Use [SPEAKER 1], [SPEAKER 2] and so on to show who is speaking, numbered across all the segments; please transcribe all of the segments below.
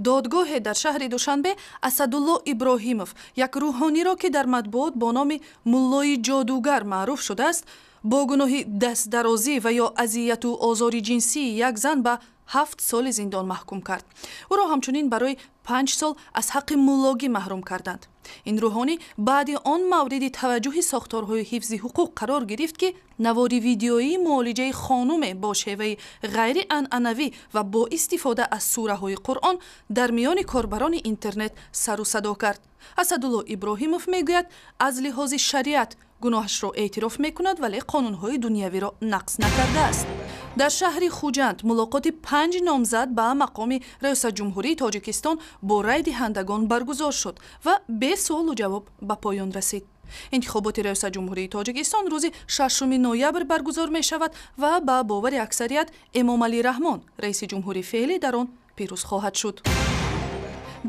[SPEAKER 1] додгоҳе дар шаҳри Душанбе Асадулло Иброҳимов, як рӯҳониро ки дар матбуот бо номи Муллои ҷодугар маъруф шудааст, бо гуноҳи дастдарозӣ ва ё азияту озори ҷинсии як зан ба 7 соли зиндон маҳкум кард. ӯро ҳамчунин барои 5 сол аз ҳаққи муллогӣ маҳрум карданд. ин рӯҳонӣ баъди он мавриди таваҷҷӯҳи сохторҳои ҳифзи ҳуқуқ қарор гирифт ки навори видеоии муолиҷаи хонуме бо шеваи ғайри анъанавӣ ва бо истифода аз сураҳои Қуръон дар миёни корбарони интернет сару садо кард. Асадулло Иброҳимов мегӯяд, аз лиҳози шариат гуноҳашро эътироф мекунад, вале қонунҳои дунявиро нақс накардааст. дар шаҳри Хуҷанд мулоқоти 5 номзад ба мақоми риёсатҷумҳурии Тоҷикистон бо рай диҳандагон баргузор шуд ва бе суолу ҷавоб ба поён расид. интихоботи риёсатҷумҳурии Тоҷикистон рӯзи 6 ноябр баргузор мешавад ва ба бовари аксарият Эмомалӣ Раҳмон, раиси ҷумҳури феълӣ дар он пирӯз хоҳад шуд.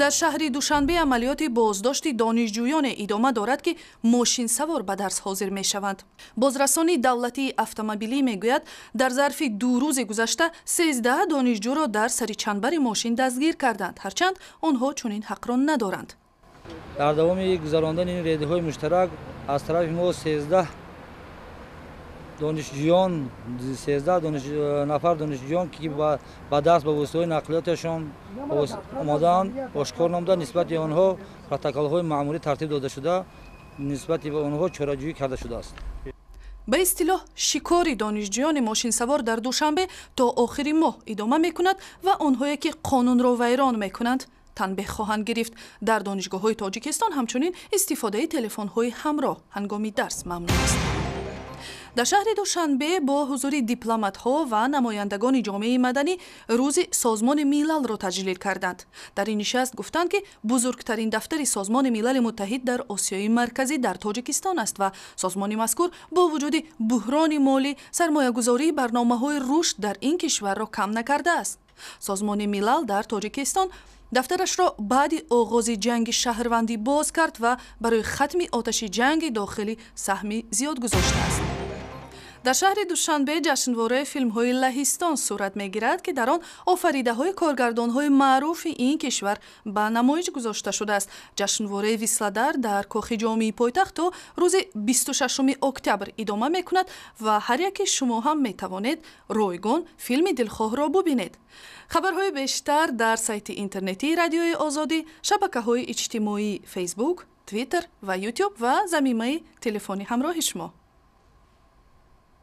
[SPEAKER 1] дар шаҳри Душанбе амалиёти боздошти донишҷӯёне идома дорад ки мошинсавор ба дарс ҳозир мешаванд. Бозрасони давлатии автомобилӣ мегӯяд, дар зарфи 2 рӯзи гузашта 13 донишҷӯро дар сари чандбари мошин дастгир карданд, ҳарчанд онҳо чунин ҳақро надоранд.
[SPEAKER 2] дар давоми гузарондани рейдҳои муштарак аз тарафи мо 13 донишҷӯён 13 нафар донишҷӯён ки ба даст ба воситаҳои нақлиёташон омодаанд, ошкор намуда нисбати онҳо протоколҳои маъмурӣ тартиб дода шуда, нисбати ба онҳо чораҷӯӣ карда шудааст.
[SPEAKER 1] ба истилоҳ шикори донишҷӯёни мошинсавор дар Душанбе то охири моҳ идома мекунад ва онҳое ки қонунро вайрон мекунанд танбеҳ хоҳанд гирифт. дар донишгоҳҳои Тоҷикистон ҳамчунин истифодаи телефонҳои ҳамроҳ ҳангоми дарс мамнӯъ аст. дар шаҳри Душанбе бо ҳузури дипломатҳо ва намояндагони ҷомеаи маданӣ рӯзи созмони милалро таҷлил карданд. дар ин нишаст гуфтанд ки бузургтарин дафтари созмони милали муттаҳид дар Осиёи марказӣ дар Тоҷикистон аст ва созмони мазкур бо вуҷуди буҳрони молӣ сармоягузории барномаҳои рушд дар ин кишварро кам накардааст. созмони милал дар Тоҷикистон дафтарашро баъди оғози ҷанги шаҳрвандӣ боз кард ва барои хатми оташи ҷанги дохилӣ саҳми зиёд гузоштааст. дар шаҳри Душанбе ҷашнвораи филмҳои Лаҳистон сурат мегирад ки дар он офаридаҳои коргардонҳои маъруфи ин кишвар ба намоиш гузошта шудааст. ҷашнвораи Висладар дар кохи ҷомеи пойтахт то рӯзи 26 октябр идома мекунад ва ҳар яке шумо ҳам метавонед ройгон филми дилхоҳро бубинед. хабарҳои бештар дар сайти интернетии радиои Озодӣ, шабакаҳои иҷтимоии Facebook, Twitter ва YouTube ва замимаи телефони ҳамроҳи шумо.